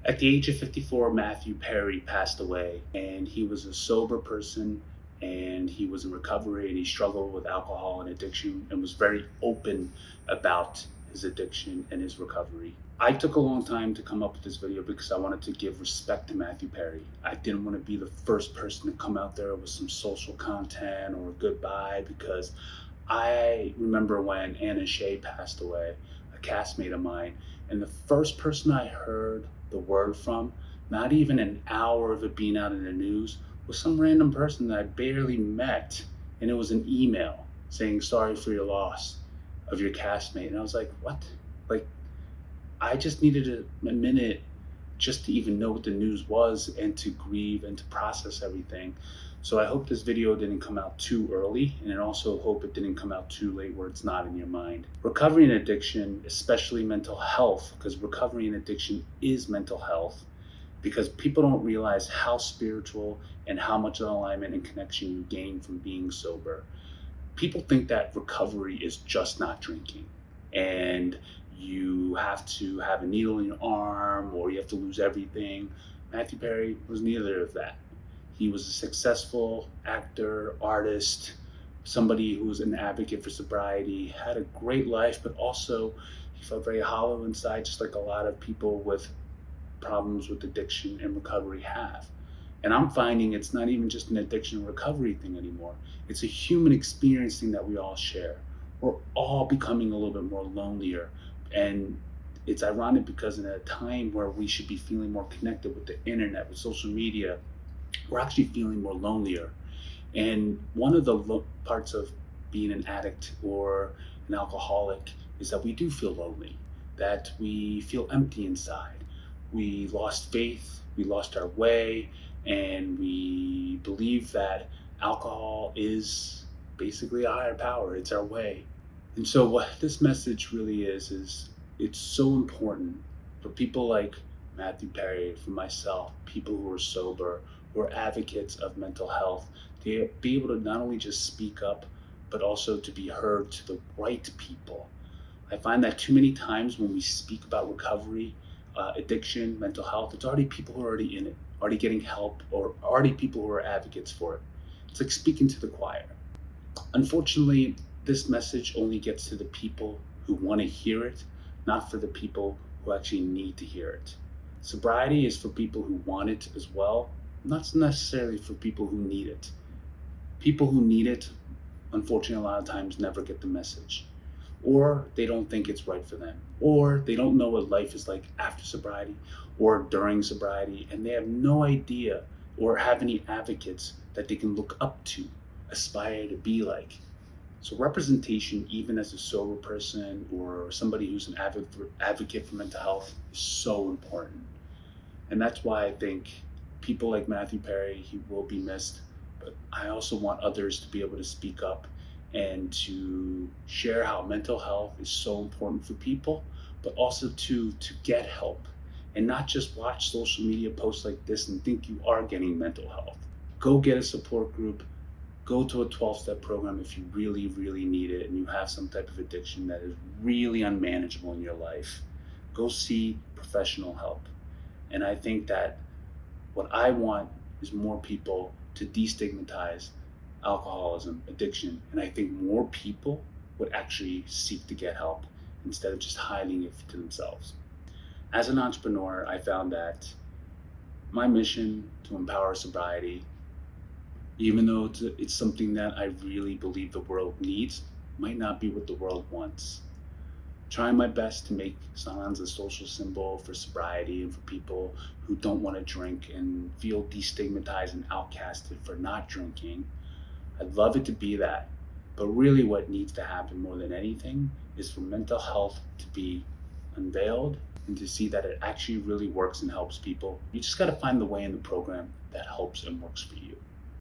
At the age of 54, Matthew Perry passed away, and he was a sober person, and he was in recovery, and he struggled with alcohol and addiction and was very open about his addiction and his recovery. I took a long time to come up with this video because I wanted to give respect to Matthew Perry. I didn't want to be the first person to come out there with some social content or a goodbye, because I remember when Anna Shea passed away, a castmate of mine, and the first person I heard the word from, not even an hour of it being out in the news, was some random person that I barely met. And it was an email saying, "Sorry for your loss of your castmate." And I was like, what? Like, I just needed a minute just to even know what the news was and to grieve and to process everything. So I hope this video didn't come out too early, and I also hope it didn't come out too late where it's not in your mind. Recovery and addiction, especially mental health, because recovery and addiction is mental health, because people don't realize how spiritual and how much alignment and connection you gain from being sober. People think that recovery is just not drinking, and you have to have a needle in your arm or you have to lose everything. Matthew Perry was neither of that. He was a successful actor, artist, somebody who was an advocate for sobriety, had a great life, but also he felt very hollow inside, just like a lot of people with problems with addiction and recovery have. And I'm finding it's not even just an addiction and recovery thing anymore. It's a human experience thing that we all share. We're all becoming a little bit more lonelier. And it's ironic because in a time where we should be feeling more connected with the internet, with social media, we're actually feeling more lonelier. And one of the parts of being an addict or an alcoholic is that we do feel lonely, that we feel empty inside. We lost faith, we lost our way, and we believe that alcohol is basically a higher power, it's our way. And so what this message really is it's so important for people like Matthew Perry, for myself, people who are sober, who are advocates of mental health, to be able to not only just speak up, but also to be heard to the right people. I find that too many times when we speak about recovery, addiction, mental health, it's already people who are already in it, already getting help, or already people who are advocates for it. It's like speaking to the choir. Unfortunately, this message only gets to the people who want to hear it, not for the people who actually need to hear it. Sobriety is for people who want it as well, not necessarily for people who need it. People who need it, unfortunately, a lot of times never get the message, or they don't think it's right for them, or they don't know what life is like after sobriety or during sobriety, and they have no idea or have any advocates that they can look up to, aspire to be like. So representation, even as a sober person or somebody who's an advocate for mental health, is so important. And that's why I think people like Matthew Perry, he will be missed, but I also want others to be able to speak up and to share how mental health is so important for people, but also to get help and not just watch social media posts like this and think you are getting mental health. Go get a support group, go to a 12-step program if you really, really need it and you have some type of addiction that is really unmanageable in your life. Go see professional help. And I think that what I want is more people to destigmatize alcoholism, addiction, and I think more people would actually seek to get help instead of just hiding it to themselves. As an entrepreneur, I found that my mission to empower sobriety, even though it's something that I really believe the world needs, might not be what the world wants. Trying my best to make Sans a social symbol for sobriety and for people who don't want to drink and feel destigmatized and outcasted for not drinking. I'd love it to be that. But really what needs to happen more than anything is for mental health to be unveiled and to see that it actually really works and helps people. You just got to find the way in the program that helps and works for you.